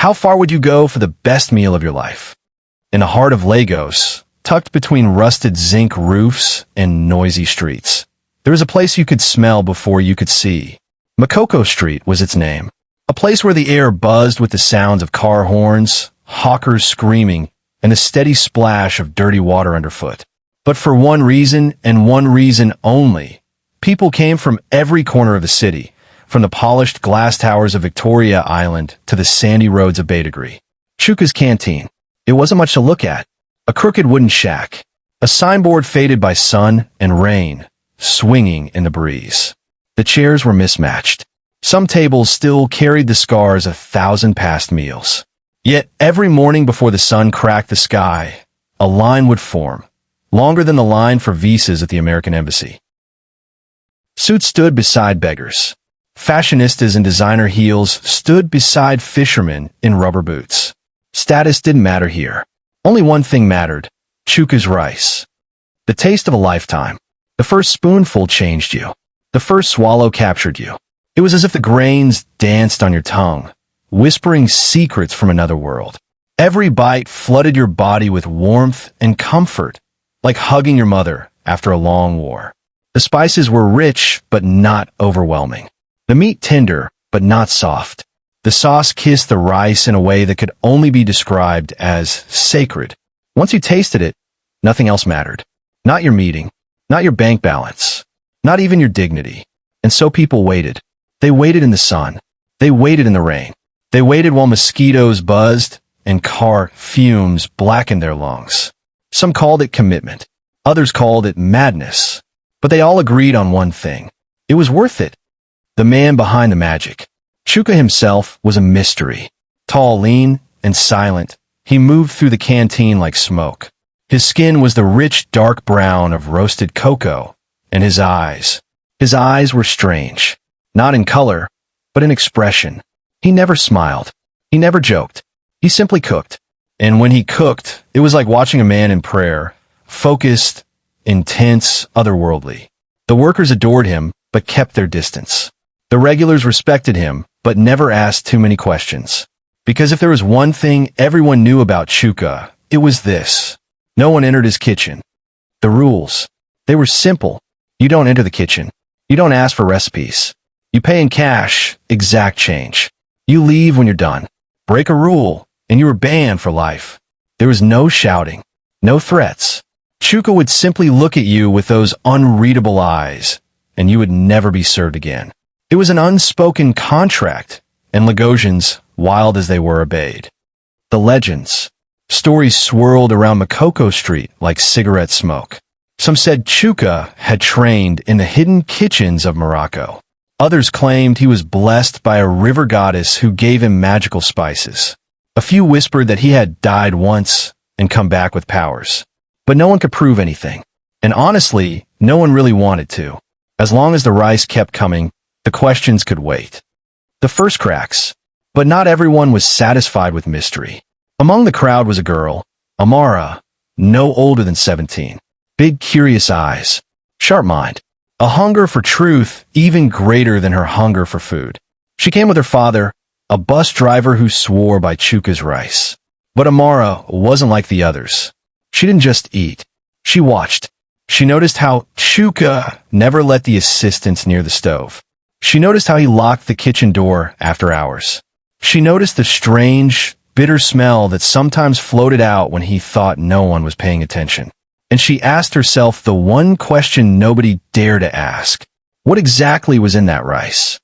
How far would you go for the best meal of your life? In the heart of Lagos, tucked between rusted zinc roofs and noisy streets, there was a place you could smell before you could see. Makoko Street was its name, a place where the air buzzed with the sounds of car horns, hawkers screaming, and the steady splash of dirty water underfoot. But for one reason, and one reason only, people came from every corner of the city, from the polished glass towers of Victoria Island to the sandy roads of Badagry. Chuka's canteen. It wasn't much to look at. A crooked wooden shack. A signboard faded by sun and rain, swinging in the breeze. The chairs were mismatched. Some tables still carried the scars of 1,000 past meals. Yet every morning before the sun cracked the sky, a line would form, longer than the line for visas at the American embassy. Suits stood beside beggars. Fashionistas in designer heels stood beside fishermen in rubber boots. Status didn't matter here. Only one thing mattered: Chuka's rice. The taste of a lifetime. The first spoonful changed you. The first swallow captured you. It was as if the grains danced on your tongue, whispering secrets from another world. Every bite flooded your body with warmth and comfort, like hugging your mother after a long war. The spices were rich, but not overwhelming. The meat tender, but not soft. The sauce kissed the rice in a way that could only be described as sacred. Once you tasted it, nothing else mattered. Not your meeting, not your bank balance, not even your dignity. And so people waited. They waited in the sun. They waited in the rain. They waited while mosquitoes buzzed and car fumes blackened their lungs. Some called it commitment. Others called it madness. But they all agreed on one thing. It was worth it. The man behind the magic. Chuka himself was a mystery. Tall, lean, and silent, he moved through the canteen like smoke. His skin was the rich dark brown of roasted cocoa, and his eyes were strange. Not in color, but in expression. He never smiled. He never joked. He simply cooked. And when he cooked, it was like watching a man in prayer, focused, intense, otherworldly. The workers adored him, but kept their distance. The regulars respected him, but never asked too many questions. Because if there was one thing everyone knew about Chuka, it was this. No one entered his kitchen. The rules. They were simple. You don't enter the kitchen. You don't ask for recipes. You pay in cash, exact change. You leave when you're done. Break a rule, and you were banned for life. There was no shouting, no threats. Chuka would simply look at you with those unreadable eyes, and you would never be served again. It was an unspoken contract, and Lagosians, wild as they were, obeyed. The legends. Stories swirled around Makoko Street like cigarette smoke. Some said Chuka had trained in the hidden kitchens of Morocco. Others claimed he was blessed by a river goddess who gave him magical spices. A few whispered that he had died once and come back with powers. But no one could prove anything. And honestly, no one really wanted to. As long as the rice kept coming, the questions could wait. The first cracks. But not everyone was satisfied with mystery. Among the crowd was a girl, Amara, no older than 17. Big curious eyes, sharp mind, a hunger for truth even greater than her hunger for food. She came with her father, a bus driver who swore by Chuka's rice. But Amara wasn't like the others. She didn't just eat. She watched. She noticed how Chuka never let the assistants near the stove. She noticed how he locked the kitchen door after hours. She noticed the strange, bitter smell that sometimes floated out when he thought no one was paying attention. And she asked herself the one question nobody dared to ask. What exactly was in that rice?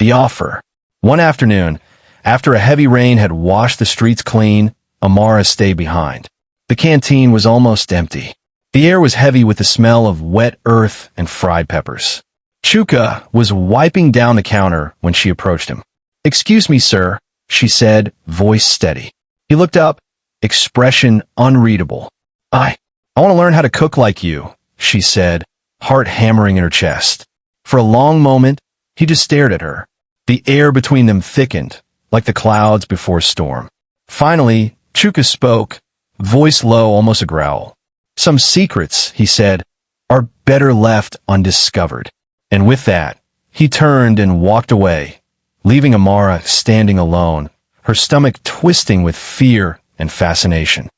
The offer. One afternoon, after a heavy rain had washed the streets clean, Amara stayed behind. The canteen was almost empty. The air was heavy with the smell of wet earth and fried peppers. Chuka was wiping down the counter when she approached him. "Excuse me, sir," she said, voice steady. He looked up, expression unreadable. I want to learn how to cook like you," she said, heart hammering in her chest. For a long moment, he just stared at her. The air between them thickened, like the clouds before a storm. Finally, Chuka spoke, voice low, almost a growl. "Some secrets," he said, "are better left undiscovered." And with that, he turned and walked away, leaving Amara standing alone, her stomach twisting with fear and fascination.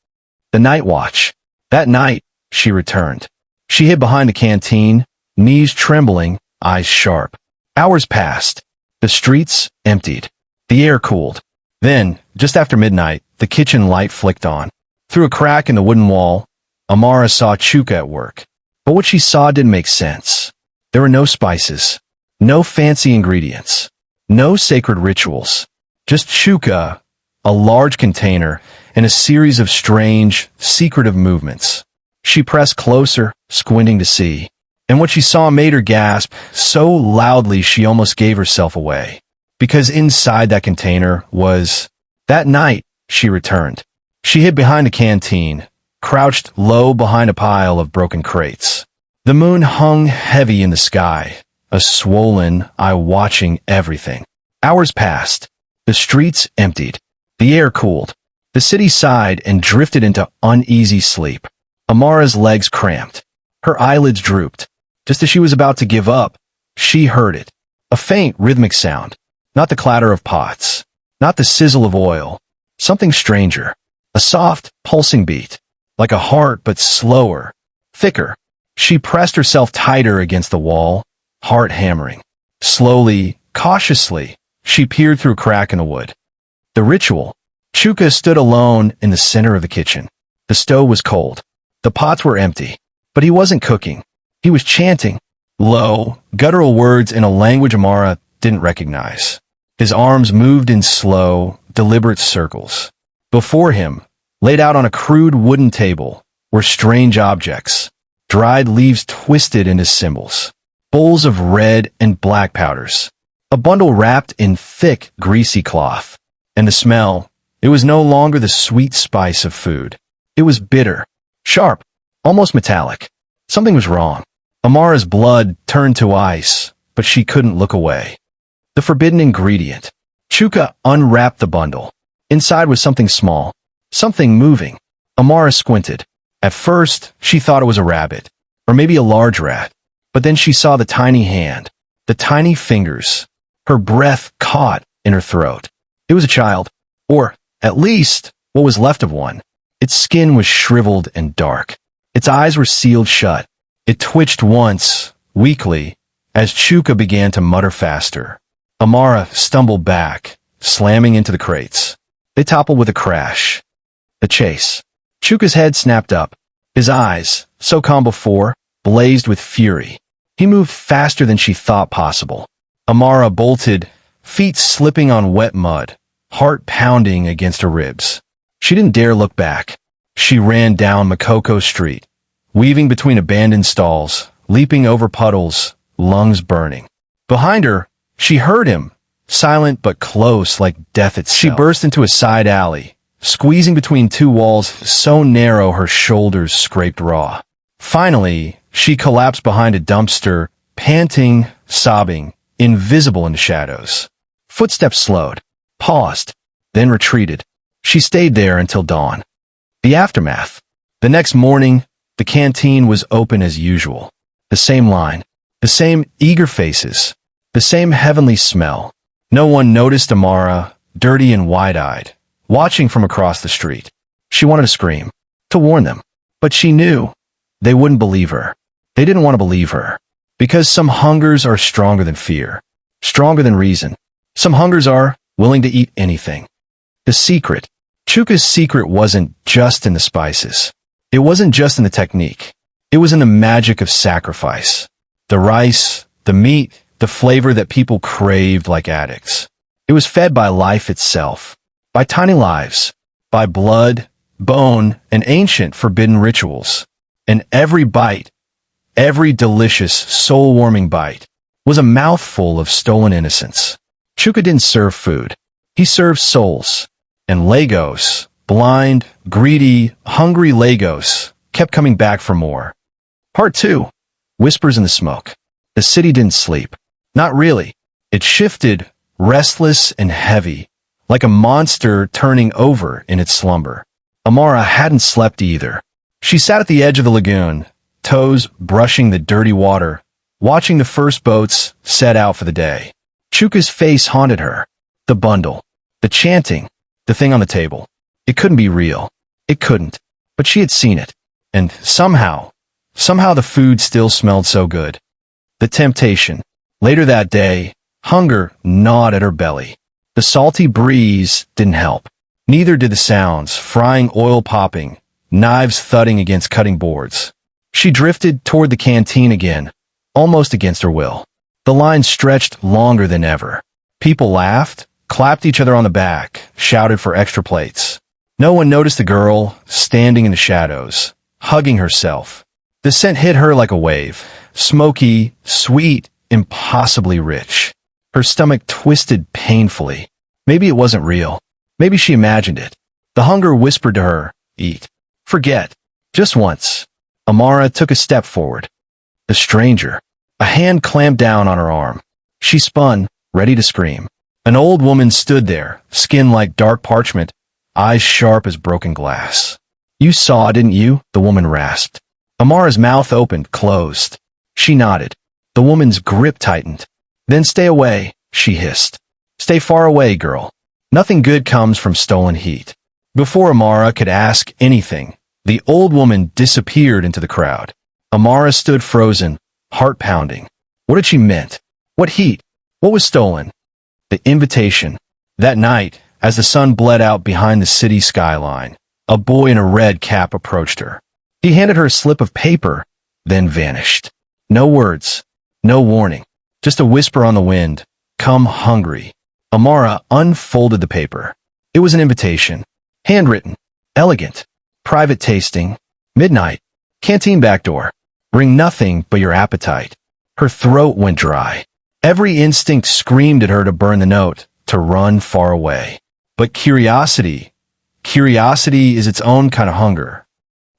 The night watch. That night, she returned. She hid behind the canteen, knees trembling, eyes sharp. Hours passed. The streets emptied. The air cooled. Then, just after midnight, the kitchen light flicked on. Through a crack in the wooden wall, Amara saw Chuka at work. But what she saw didn't make sense. There were no spices, no fancy ingredients, no sacred rituals. Just Chuka, a large container, and a series of strange, secretive movements. She pressed closer, squinting to see. And what she saw made her gasp so loudly she almost gave herself away. Because inside that container was... That night, she returned. She hid behind a canteen, crouched low behind a pile of broken crates. The moon hung heavy in the sky, a swollen eye watching everything. Hours passed. The streets emptied. The air cooled. The city sighed and drifted into uneasy sleep. Amara's legs cramped. Her eyelids drooped. Just as she was about to give up, she heard it. A faint, rhythmic sound. Not the clatter of pots. Not the sizzle of oil. Something stranger. A soft, pulsing beat. Like a heart, but slower. Thicker. She pressed herself tighter against the wall, heart hammering. Slowly, cautiously, she peered through a crack in the wood. The ritual. Chuka stood alone in the center of the kitchen. The stove was cold. The pots were empty. But he wasn't cooking. He was chanting. Low, guttural words in a language Amara didn't recognize. His arms moved in slow, deliberate circles. Before him, laid out on a crude wooden table, were strange objects. Dried leaves twisted into symbols. Bowls of red and black powders. A bundle wrapped in thick, greasy cloth. And the smell, it was no longer the sweet spice of food. It was bitter, sharp, almost metallic. Something was wrong. Amara's blood turned to ice, but she couldn't look away. The forbidden ingredient. Chuka unwrapped the bundle. Inside was something small, something moving. Amara squinted. At first, she thought it was a rabbit, or maybe a large rat. But then she saw the tiny hand, the tiny fingers. Her breath caught in her throat. It was a child, or at least what was left of one. Its skin was shriveled and dark. Its eyes were sealed shut. It twitched once, weakly, as Chuka began to mutter faster. Amara stumbled back, slamming into the crates. They toppled with a crash. The chase. Chuka's head snapped up. His eyes, so calm before, blazed with fury. He moved faster than she thought possible. Amara bolted, feet slipping on wet mud, heart pounding against her ribs. She didn't dare look back. She ran down Makoko Street, weaving between abandoned stalls, leaping over puddles, lungs burning. Behind her, she heard him, silent but close like death itself. She burst into a side alley, squeezing between two walls so narrow her shoulders scraped raw. Finally, she collapsed behind a dumpster, panting, sobbing, invisible in the shadows. Footsteps slowed, paused, then retreated. She stayed there until dawn. The aftermath. The next morning, the canteen was open as usual. The same line, the same eager faces, the same heavenly smell. No one noticed Amara, dirty and wide-eyed, watching from across the street. She wanted to scream, to warn them. But she knew they wouldn't believe her. They didn't want to believe her. Because some hungers are stronger than fear, stronger than reason. Some hungers are willing to eat anything. The secret. Chuka's secret wasn't just in the spices. It wasn't just in the technique. It was in the magic of sacrifice. The rice, the meat, the flavor that people craved like addicts. It was fed by life itself, by tiny lives, by blood, bone, and ancient forbidden rituals. And every bite, every delicious, soul-warming bite, was a mouthful of stolen innocence. Chuka didn't serve food. He served souls. And Lagos, blind, greedy, hungry Lagos, kept coming back for more. Part 2. Whispers in the smoke. The city didn't sleep. Not really. It shifted, restless and heavy, like a monster turning over in its slumber. Amara hadn't slept either. She sat at the edge of the lagoon, toes brushing the dirty water, watching the first boats set out for the day. Chuka's face haunted her. The bundle. The chanting. The thing on the table. It couldn't be real. It couldn't. But she had seen it. And somehow the food still smelled so good. The temptation. Later that day, hunger gnawed at her belly. The salty breeze didn't help. Neither did the sounds, frying oil popping, knives thudding against cutting boards. She drifted toward the canteen again, almost against her will. The line stretched longer than ever. People laughed, clapped each other on the back, shouted for extra plates. No one noticed the girl, standing in the shadows, hugging herself. The scent hit her like a wave, smoky, sweet, impossibly rich. Her stomach twisted painfully. Maybe it wasn't real. Maybe she imagined it. The hunger whispered to her, eat. Forget. Just once. Amara took a step forward. The stranger. A hand clamped down on her arm. She spun, ready to scream. An old woman stood there, skin like dark parchment, eyes sharp as broken glass. You saw, didn't you? The woman rasped. Amara's mouth opened, closed. She nodded. The woman's grip tightened. Then stay away, she hissed. Stay far away, girl. Nothing good comes from stolen heat. Before Amara could ask anything, the old woman disappeared into the crowd. Amara stood frozen, heart pounding. What had she meant? What heat? What was stolen? The invitation. That night, as the sun bled out behind the city skyline, a boy in a red cap approached her. He handed her a slip of paper, then vanished. No words, no warning, just a whisper on the wind. Come hungry. Amara unfolded the paper. It was an invitation. Handwritten. Elegant. Private tasting. Midnight. Canteen back door. Bring nothing but your appetite. Her throat went dry. Every instinct screamed at her to burn the note, to run far away. But curiosity is its own kind of hunger.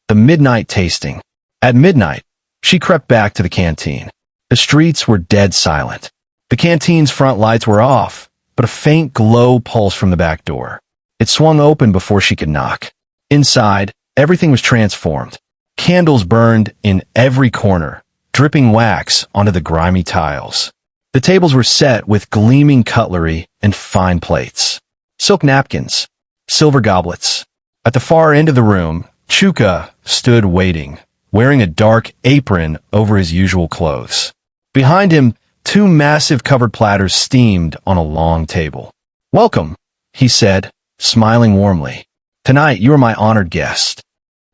The midnight tasting. At midnight, she crept back to the canteen. The streets were dead silent. The canteen's front lights were off, but a faint glow pulsed from the back door. It swung open before she could knock. Inside, everything was transformed. Candles burned in every corner, dripping wax onto the grimy tiles. The tables were set with gleaming cutlery and fine plates. Silk napkins, silver goblets. At the far end of the room, Chuka stood waiting, wearing a dark apron over his usual clothes. Behind him, two massive covered platters steamed on a long table. Welcome, he said, smiling warmly. Tonight you are my honored guest.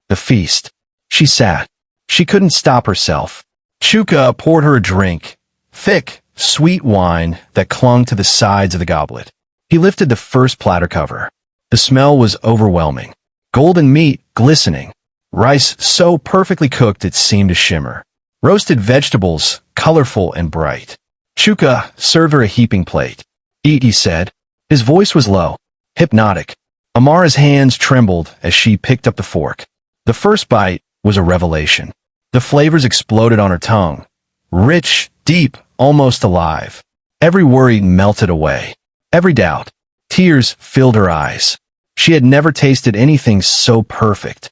The feast. She sat. She couldn't stop herself. Chuka poured her a drink, thick, sweet wine that clung to the sides of the goblet. He lifted the first platter cover. The smell was overwhelming. Golden meat glistening. Rice so perfectly cooked it seemed to shimmer. Roasted vegetables, colorful and bright. Chuka served her a heaping plate. Eat, he said. His voice was low, hypnotic. Amara's hands trembled as she picked up the fork. The first bite was a revelation. The flavors exploded on her tongue. Rich, deep, almost alive. Every worry melted away. Every doubt. Tears filled her eyes. She had never tasted anything so perfect.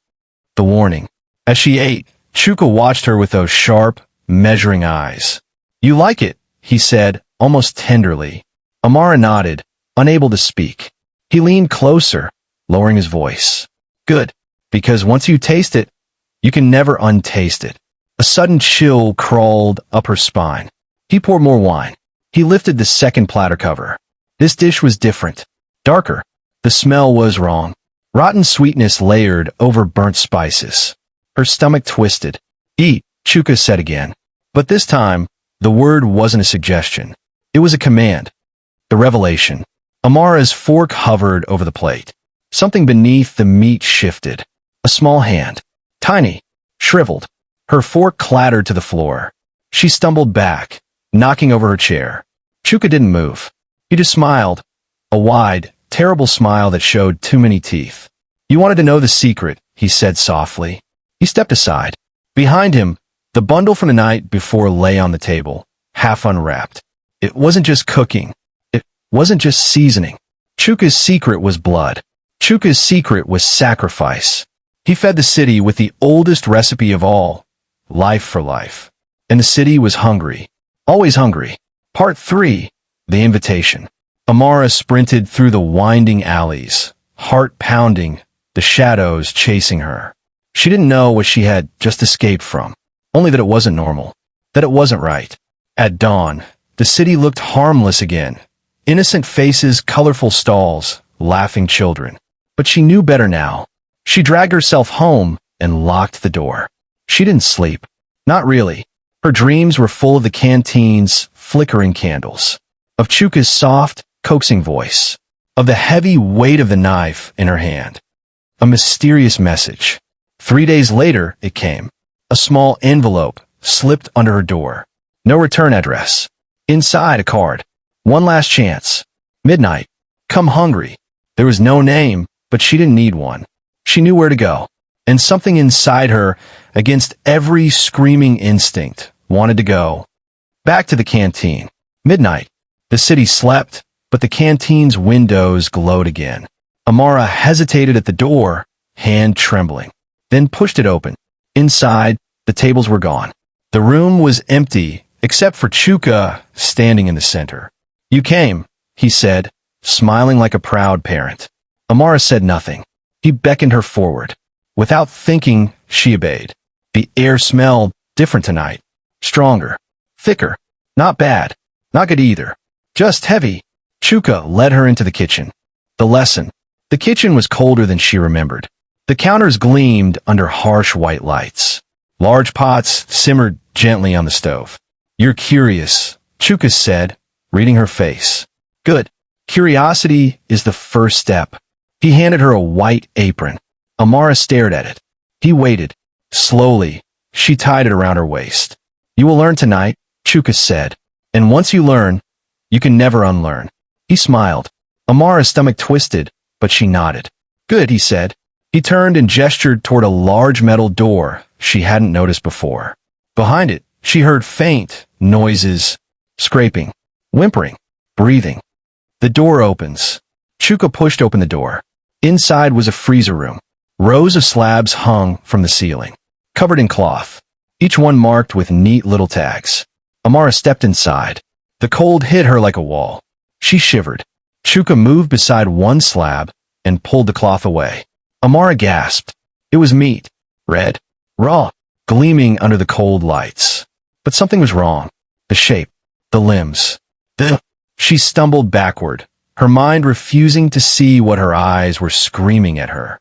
The warning. As she ate, Chuka watched her with those sharp, measuring eyes. You like it, he said, almost tenderly. Amara nodded, unable to speak. He leaned closer, lowering his voice. Good, because once you taste it, you can never untaste it. A sudden chill crawled up her spine. He poured more wine. He lifted the second platter cover. This dish was different. Darker. The smell was wrong. Rotten sweetness layered over burnt spices. Her stomach twisted. Eat, Chuka said again. But this time, the word wasn't a suggestion. It was a command. The revelation. Amara's fork hovered over the plate. Something beneath the meat shifted. A small hand. Tiny. Shriveled. Her fork clattered to the floor. She stumbled back, knocking over her chair. Chuka didn't move. He just smiled. A wide, terrible smile that showed too many teeth. You wanted to know the secret, he said softly. He stepped aside. Behind him, the bundle from the night before lay on the table, half unwrapped. It wasn't just cooking. It wasn't just seasoning. Chuka's secret was blood. Chuka's secret was sacrifice. He fed the city with the oldest recipe of all, life for life. And the city was hungry. Always hungry. Part 3, the invitation. Amara sprinted through the winding alleys, heart pounding, the shadows chasing her. She didn't know what she had just escaped from, only that it wasn't normal, that it wasn't right. At dawn, the city looked harmless again. Innocent faces, colorful stalls, laughing children. But she knew better now. She dragged herself home and locked the door. She didn't sleep. Not really. Her dreams were full of the canteen's flickering candles, of Chuka's soft, coaxing voice, of the heavy weight of the knife in her hand. A mysterious message. 3 days later, it came. A small envelope slipped under her door. No return address. Inside, a card. One last chance. Midnight. Come hungry. There was no name, but she didn't need one. She knew where to go. And something inside her, against every screaming instinct, wanted to go. Back to the canteen. Midnight. The city slept, but the canteen's windows glowed again. Amara hesitated at the door, hand trembling, then pushed it open. Inside, the tables were gone. The room was empty, except for Chuka standing in the center. You came, he said, smiling like a proud parent. Amara said nothing. He beckoned her forward. Without thinking, she obeyed. The air smelled different tonight. Stronger. Thicker. Not bad. Not good either. Just heavy. Chuka led her into the kitchen. The lesson. The kitchen was colder than she remembered. The counters gleamed under harsh white lights. Large pots simmered gently on the stove. You're curious, Chuka said, reading her face. Good. Curiosity is the first step. He handed her a white apron. Amara stared at it. He waited. Slowly, she tied it around her waist. You will learn tonight, Chuka said. And once you learn, you can never unlearn. He smiled. Amara's stomach twisted, but she nodded. Good, he said. He turned and gestured toward a large metal door she hadn't noticed before. Behind it, she heard faint noises, scraping, whimpering, breathing. The door opens. Chuka pushed open the door. Inside was a freezer room. Rows of slabs hung from the ceiling, covered in cloth, each one marked with neat little tags. Amara stepped inside. The cold hit her like a wall. She shivered. Chuka moved beside one slab and pulled the cloth away. Amara gasped. It was meat, red, raw, gleaming under the cold lights. But something was wrong. The shape, the limbs. She stumbled backward, her mind refusing to see what her eyes were screaming at her.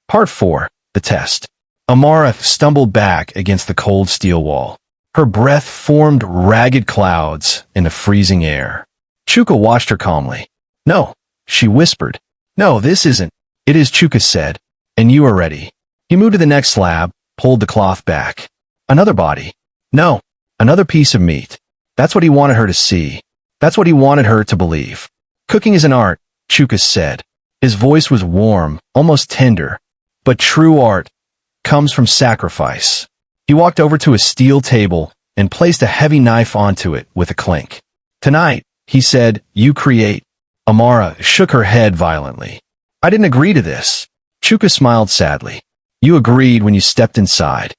Part 4. The test. Amara stumbled back against the cold steel wall. Her breath formed ragged clouds in the freezing air. Chuka watched her calmly. No, she whispered. No, this isn't. It is, Chuka said. And you are ready. He moved to the next slab, pulled the cloth back. Another body. No, another piece of meat. That's what he wanted her to see. That's what he wanted her to believe. Cooking is an art, Chuka said. His voice was warm, almost tender. But true art comes from sacrifice. He walked over to a steel table and placed a heavy knife onto it with a clink. Tonight, he said, you create. Amara shook her head violently. I didn't agree to this. Chuka smiled sadly. You agreed when you stepped inside.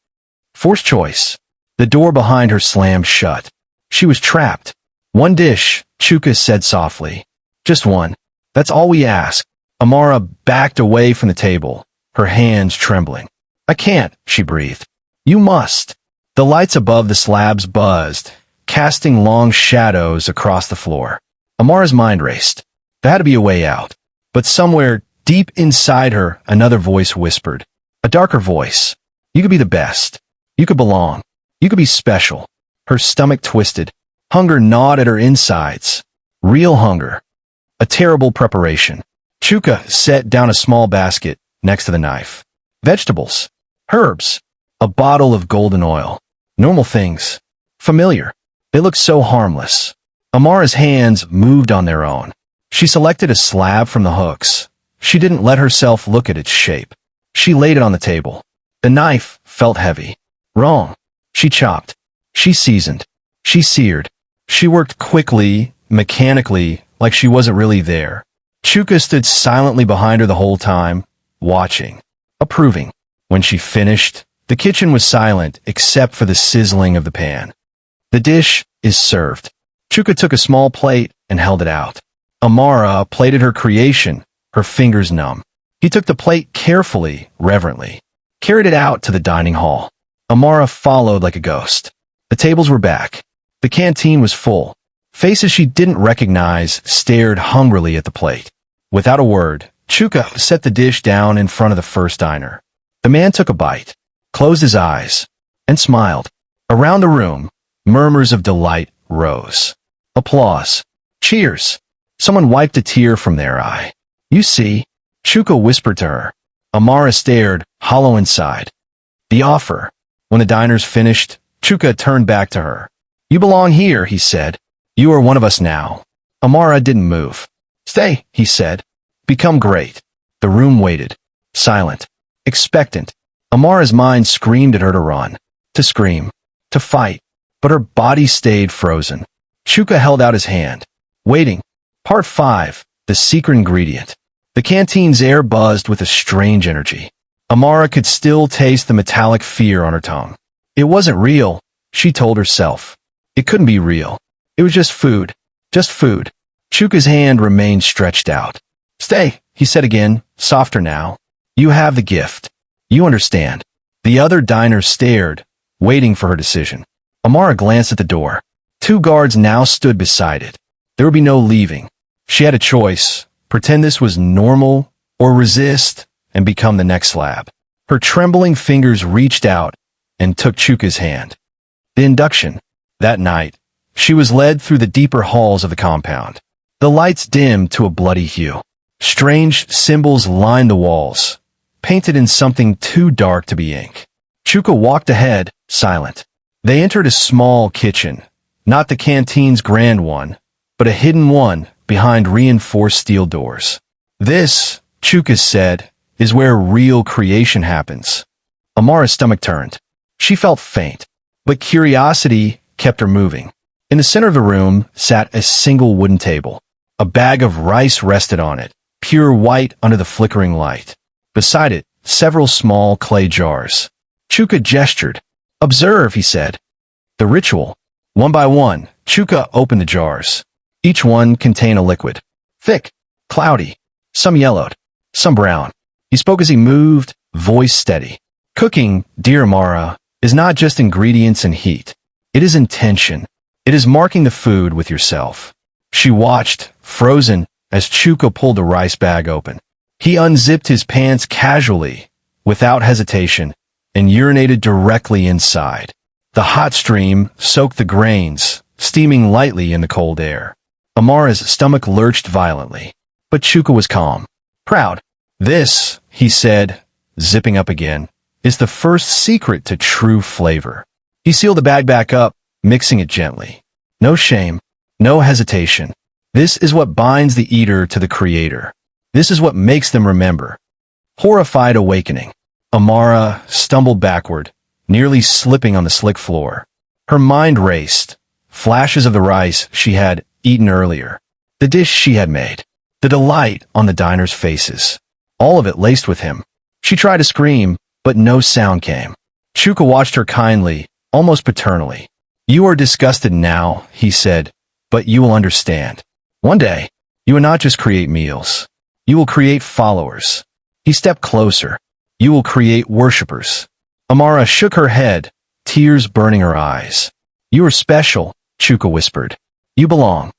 Forced choice. The door behind her slammed shut. She was trapped. One dish, Chuka said softly. Just one. That's all we ask. Amara backed away from the table, her hands trembling. I can't, she breathed. You must. The lights above the slabs buzzed, casting long shadows across the floor. Amara's mind raced. There had to be a way out. But somewhere deep inside her, another voice whispered. A darker voice. You could be the best. You could belong. You could be special. Her stomach twisted. Hunger gnawed at her insides. Real hunger. A terrible preparation. Chuka set down a small basket next to the knife. Vegetables. Herbs. A bottle of golden oil. Normal things. Familiar. They looked so harmless. Amara's hands moved on their own. She selected a slab from the hooks. She didn't let herself look at its shape. She laid it on the table. The knife felt heavy. Wrong. She chopped. She seasoned. She seared. She worked quickly, mechanically, like she wasn't really there. Chuka stood silently behind her the whole time, watching, approving. When she finished, the kitchen was silent except for the sizzling of the pan. The dish is served. Chuka took a small plate and held it out. Amara plated her creation, her fingers numb. He took the plate carefully, reverently, carried it out to the dining hall. Amara followed like a ghost. The tables were back. The canteen was full. Faces she didn't recognize stared hungrily at the plate. Without a word, Chuka set the dish down in front of the first diner. The man took a bite, closed his eyes, and smiled. Around the room, murmurs of delight rose. Applause. Cheers. Someone wiped a tear from their eye. You see, Chuka whispered to her. Amara stared, hollow inside. The offer. When the diners finished, Chuka turned back to her. You belong here, he said. You are one of us now. Amara didn't move. Stay, he said. Become great. The room waited. Silent. Expectant. Amara's mind screamed at her to run. To scream. To fight. But her body stayed frozen. Chuka held out his hand. Waiting. Part 5. The secret ingredient. The canteen's air buzzed with a strange energy. Amara could still taste the metallic fear on her tongue. It wasn't real, she told herself. It couldn't be real. It was just food. Just food. Chuka's hand remained stretched out. Stay, he said again, softer now. You have the gift. You understand. The other diners stared, waiting for her decision. Amara glanced at the door. 2 guards now stood beside it. There would be no leaving. She had a choice. Pretend this was normal, or resist and become the next slab. Her trembling fingers reached out and took Chuka's hand. The induction. That night, she was led through the deeper halls of the compound. The lights dimmed to a bloody hue. Strange symbols lined the walls, painted in something too dark to be ink. Chuka walked ahead, silent. They entered a small kitchen, not the canteen's grand one, but a hidden one behind reinforced steel doors. This, Chuka said, is where real creation happens. Amara's stomach turned. She felt faint, but curiosity kept her moving. In the center of the room sat a single wooden table. A bag of rice rested on it, pure white under the flickering light. Beside it, several small clay jars. Chuka gestured. Observe, he said. The ritual. One by one, Chuka opened the jars. Each one contained a liquid. Thick, cloudy, some yellowed, some brown. He spoke as he moved, voice steady. Cooking, dear Amara, is not just ingredients and heat. It is intention. It is marking the food with yourself. She watched, frozen, as Chuka pulled the rice bag open. He unzipped his pants casually, without hesitation, and urinated directly inside. The hot stream soaked the grains, steaming lightly in the cold air. Amara's stomach lurched violently, but Chuka was calm, proud. This, he said, zipping up again, is the first secret to true flavor. He sealed the bag back up, mixing it gently. No shame, no hesitation. This is what binds the eater to the creator. This is what makes them remember. Horrified awakening. Amara stumbled backward, nearly slipping on the slick floor. Her mind raced. Flashes of the rice she had eaten earlier. The dish she had made. The delight on the diners' faces. All of it laced with him. She tried to scream, but no sound came. Chuka watched her kindly, almost paternally. You are disgusted now, he said, but you will understand. One day, you will not just create meals. You will create followers. He stepped closer. You will create worshippers. Amara shook her head, tears burning her eyes. You are special, Chuka whispered. You belong.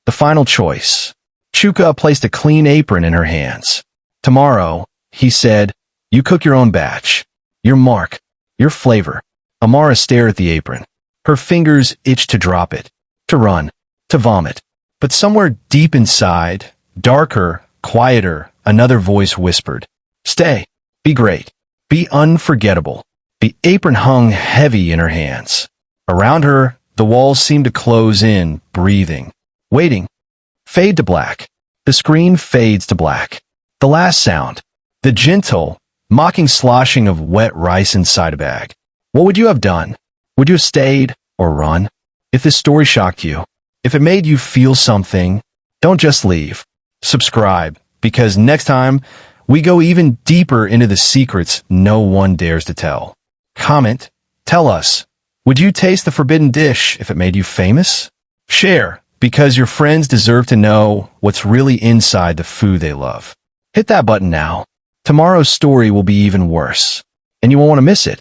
The final choice. Chuka placed a clean apron in her hands. Tomorrow, he said, you cook your own batch. Your mark. Your flavor. Amara stared at the apron. Her fingers itched to drop it. To run. To vomit. But somewhere deep inside, darker, quieter, another voice whispered. Stay. Be great. Be unforgettable. The apron hung heavy in her hands. Around her, the walls seemed to close in, breathing. Waiting. Fade to black. The screen fades to black. The last sound. The gentle, mocking sloshing of wet rice inside a bag. What would you have done? Would you have stayed or run? If this story shocked you, if it made you feel something, don't just leave. Subscribe, because next time, we go even deeper into the secrets no one dares to tell. Comment. Tell us. Would you taste the forbidden dish if it made you famous? Share, because your friends deserve to know what's really inside the food they love. Hit that button now. Tomorrow's story will be even worse, and you won't want to miss it.